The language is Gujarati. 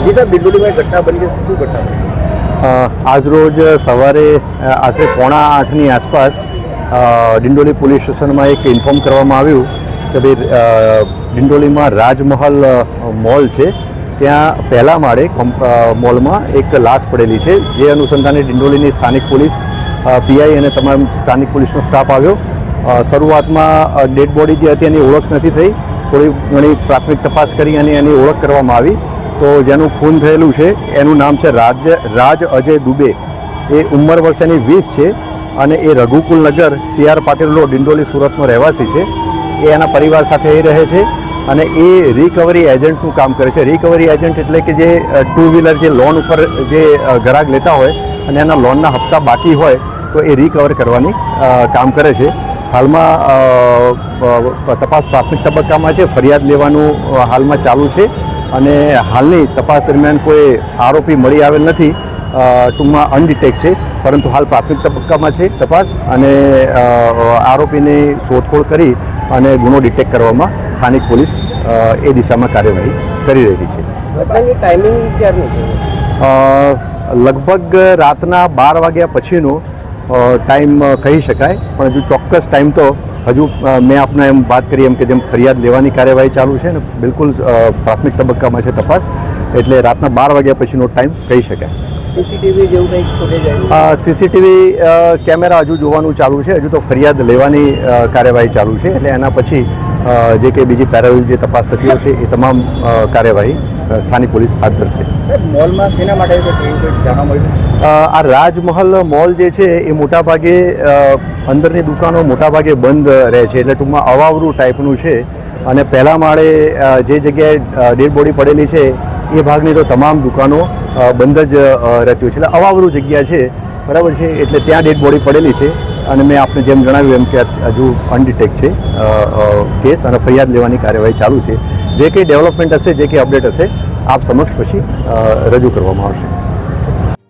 દિંડોલીમાં ઘટના બની છે, શું ઘટના? આજરોજ સવારે આશરે 7:45ની આસપાસ ડિંડોલી પોલીસ સ્ટેશનમાં એક ઇન્ફોર્મ કરવામાં આવ્યું કે ભાઈ ડિંડોલીમાં રાજમહલ મોલ છે, ત્યાં પહેલા માળે મોલમાં એક લાશ પડેલી છે. જે અનુસંધાને ડિંડોલીની સ્થાનિક પોલીસ, પીઆઈ અને તમામ સ્થાનિક પોલીસનો સ્ટાફ આવ્યો. શરૂઆતમાં ડેડ બોડી જે હતી એની ઓળખ નથી થઈ. થોડી ઘણી પ્રાથમિક તપાસ કરી અને એની ઓળખ કરવામાં આવી. તો જેનું ખૂન થયેલું છે એનું નામ છે રાજ અજય દુબે. એ ઉંમર વર્ષ એની 20 છે અને એ રઘુકુલ નગર CR પાટીલ રોડ ડિંડોલી સુરતનો રહેવાસી છે. એ એના પરિવાર સાથે એ રહે છે અને એ રિકવરી એજન્ટનું કામ કરે છે. રિકવરી એજન્ટ એટલે કે જે 2 વ્હીલર જે લોન ઉપર જે ગ્રાહક લેતા હોય અને એના લોનના હપ્તા બાકી હોય તો એ રિકવર કરવાની કામ કરે છે. હાલમાં તપાસ પ્રાથમિક તબક્કામાં છે. ફરિયાદ લેવાનું હાલમાં ચાલુ છે અને હાલની તપાસ દરમિયાન કોઈ આરોપી મળી આવેલ નથી. ટૂંકમાં અનડિટેક્ટ છે, પરંતુ હાલ પ્રાથમિક તબક્કામાં છે તપાસ અને આરોપીની શોધખોળ કરી અને ગુનો ડિટેક્ટ કરવામાં સ્થાનિક પોલીસ એ દિશામાં કાર્યવાહી કરી રહી છે. ટાઈમિંગ ક્યારની છે? લગભગ રાતના 12 વાગ્યા પછીનો ટાઈમ કહી શકાય, પણ હજુ ચોક્કસ ટાઈમ તો હજુ મેં આપને એમ વાત કરી એમ કે જેમ ફરિયાદ લેવાની કાર્યવાહી ચાલુ છે ને બિલકુલ પ્રાથમિક તબક્કામાં છે તપાસ, એટલે રાતના 12 વાગ્યા પછીનો ટાઈમ કહી શકાય. સીસીટીવી જેવું કંઈક ફૂટેજ? સીસીટીવી કેમેરા હજુ જોવાનું ચાલુ છે. હજુ તો ફરિયાદ લેવાની કાર્યવાહી ચાલુ છે, એટલે એના પછી જે કંઈ બીજી પેરેલલ જે તપાસ થતી હશે એ તમામ કાર્યવાહી સ્થાનિક પોલીસ હાથ ધરશે. મોલમાં શેના માટે જાણવા મળ્યું? આ રાજમહલ મોલ જે છે એ મોટાભાગે અંદરની દુકાનો મોટાભાગે બંધ રહે છે, એટલે ટૂંકમાં અવાવરું ટાઈપનું છે. અને પહેલા માળે જે જગ્યાએ ડેડ બોડી પડેલી છે એ ભાગની તો તમામ દુકાનો બંધ જ રહેતી હોય છે, એટલે અવાવરું જગ્યા છે, બરાબર છે. એટલે ત્યાં ડેડ બોડી પડેલી છે અને મેં આપને જેમ જણાવ્યું એમ કે હજુ અનડિટેક્ટ છે કેસ અને ફરિયાદ લેવાની કાર્યવાહી ચાલુ છે. જે કંઈ ડેવલપમેન્ટ હશે, જે કંઈ અપડેટ હશે આપ સમક્ષ પછી રજૂ કરવામાં આવશે.